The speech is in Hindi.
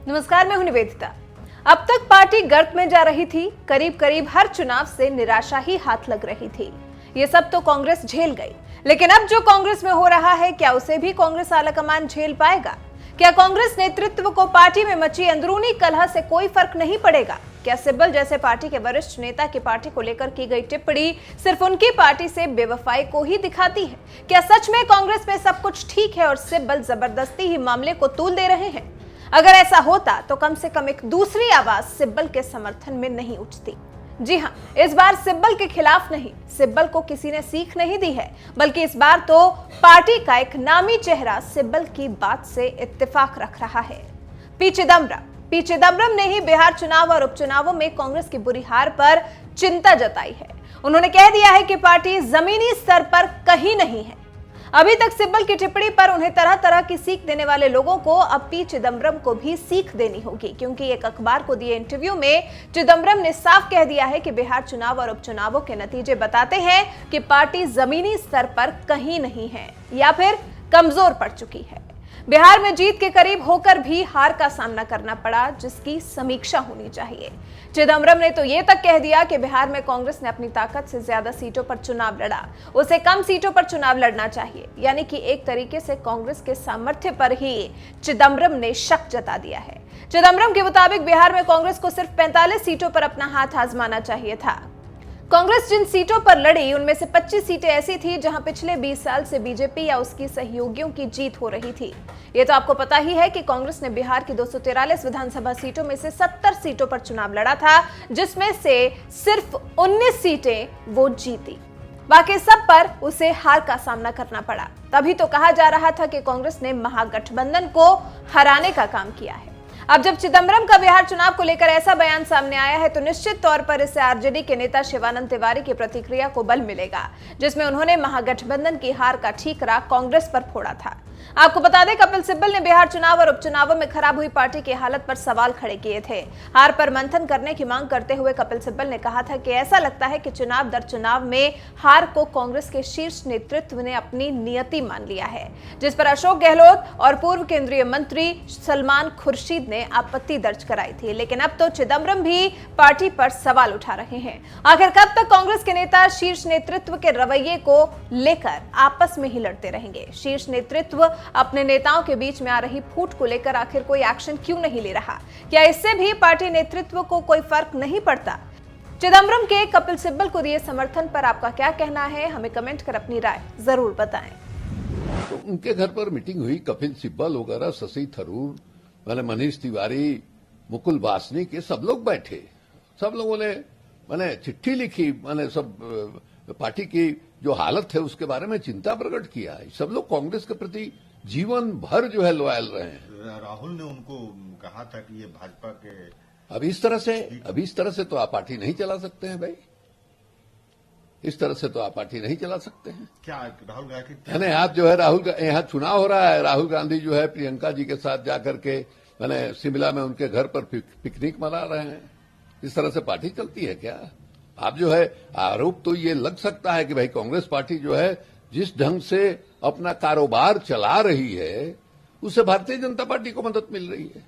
नमस्कार, मैं हूं निवेदिता। अब तक पार्टी गर्त में जा रही थी। करीब करीब हर चुनाव से निराशा ही हाथ लग रही थी। ये सब तो कांग्रेस झेल गई, लेकिन अब जो कांग्रेस में हो रहा है, क्या उसे भी कांग्रेस आलाकमान झेल पाएगा? क्या कांग्रेस नेतृत्व को पार्टी में मची अंदरूनी कलह से कोई फर्क नहीं पड़ेगा? क्या सिब्बल जैसे पार्टी के वरिष्ठ नेता की पार्टी को लेकर की गई टिप्पणी सिर्फ उनकी पार्टी से बेवफाई को ही दिखाती है? क्या सच में कांग्रेस में सब कुछ ठीक है और सिब्बल जबरदस्ती ही मामले को तूल दे रहे हैं? अगर ऐसा होता तो कम से कम एक दूसरी आवाज सिब्बल के समर्थन में नहीं उठती। जी हां, इस बार सिब्बल के खिलाफ नहीं, सिब्बल को किसी ने सीख नहीं दी है, बल्कि इस बार तो पार्टी का एक नामी चेहरा सिब्बल की बात से इत्तेफाक रख रहा है। पी चिदंबरम ने ही बिहार चुनाव और उपचुनावों में कांग्रेस की बुरी हार पर चिंता जताई है। उन्होंने कह दिया है कि पार्टी जमीनी स्तर पर कहीं नहीं है। अभी तक सिब्बल की टिप्पणी पर उन्हें तरह तरह की सीख देने वाले लोगों को अब पी चिदंबरम को भी सीख देनी होगी, क्योंकि एक अखबार को दिए इंटरव्यू में चिदंबरम ने साफ कह दिया है कि बिहार चुनाव और उपचुनावों के नतीजे बताते हैं कि पार्टी जमीनी स्तर पर कहीं नहीं है या फिर कमजोर पड़ चुकी है। बिहार में जीत के करीब होकर भी हार का सामना करना पड़ा, जिसकी समीक्षा होनी चाहिए। चिदंबरम ने तो ये तक कह दिया कि बिहार में कांग्रेस ने अपनी ताकत से ज्यादा सीटों पर चुनाव लड़ा, उसे कम सीटों पर चुनाव लड़ना चाहिए। यानी कि एक तरीके से कांग्रेस के सामर्थ्य पर ही चिदंबरम ने शक जता दिया है। चिदंबरम के मुताबिक बिहार में कांग्रेस को सिर्फ 45 सीटों पर अपना हाथ आजमाना चाहिए था। कांग्रेस जिन सीटों पर लड़ी, उनमें से 25 सीटें ऐसी थी जहां पिछले 20 साल से बीजेपी या उसकी सहयोगियों की जीत हो रही थी। ये तो आपको पता ही है कि कांग्रेस ने बिहार की 243 विधानसभा सीटों में से 70 सीटों पर चुनाव लड़ा था, जिसमें से सिर्फ 19 सीटें वो जीती। बाकी सब पर उसे हार का सामना करना पड़ा। तभी तो कहा जा रहा था कि कांग्रेस ने महागठबंधन को हराने का काम किया है। अब जब चिदंबरम का बिहार चुनाव को लेकर ऐसा बयान सामने आया है, तो निश्चित तौर पर इससे आरजेडी के नेता शिवानंद तिवारी की प्रतिक्रिया को बल मिलेगा, जिसमें उन्होंने महागठबंधन की हार का ठीकरा कांग्रेस पर फोड़ा था। आपको बता दें, कपिल सिब्बल ने बिहार चुनाव और उपचुनावों में खराब हुई पार्टी की हालत पर सवाल खड़े किए थे। हार पर मंथन करने की मांग करते हुए कपिल सिब्बल ने कहा था कि ऐसा लगता है कि चुनाव दर चुनाव में हार को कांग्रेस के शीर्ष नेतृत्व ने अपनी नियति मान लिया है, जिस पर अशोक गहलोत और पूर्व केंद्रीय मंत्री सलमान खुर्शीद ने आपत्ति दर्ज कराई थी। लेकिन अब तो चिदंबरम भी पार्टी पर सवाल उठा रहे हैं। आखिर कब तक कांग्रेस के नेता शीर्ष नेतृत्व के रवैये को लेकर आपस में ही लड़ते रहेंगे? शीर्ष नेतृत्व अपने नेताओं के बीच में आ रही फूट को लेकर आखिर कोई एक्शन क्यों नहीं ले रहा? क्या इससे भी पार्टी नेतृत्व को कोई फर्क नहीं पड़ता? चिदंबरम के कपिल सिब्बल को दिए समर्थन पर आपका क्या कहना है? हमें कमेंट कर अपनी राय जरूर बताएं। तो उनके घर पर मीटिंग हुई, कपिल सिब्बल वगैरह, शशि थरूर, मैंने मनीष तिवारी, मुकुल वासनिक, ये सब लोग बैठे। सब लोगों ने मैंने चिट्ठी लिखी, मैंने सब पार्टी की जो हालत है उसके बारे में चिंता प्रकट किया है। सब लोग कांग्रेस के प्रति जीवन भर जो है लॉयल रहे हैं। राहुल ने उनको कहा था कि ये भाजपा के अब इस तरह से तो आप पार्टी नहीं चला सकते हैं भाई। इस तरह से तो आप पार्टी नहीं चला सकते हैं। क्या राहुल गांधी मैंने आज जो है यहाँ चुनाव हो रहा है, राहुल गांधी जो है प्रियंका जी के साथ जाकर के मैंने शिमला में उनके घर पर पिकनिक मना रहे हैं। इस तरह से पार्टी चलती है क्या? आप जो है आरोप तो ये लग सकता है कि भाई कांग्रेस पार्टी जो है जिस ढंग से अपना कारोबार चला रही है, उससे भारतीय जनता पार्टी को मदद मिल रही है।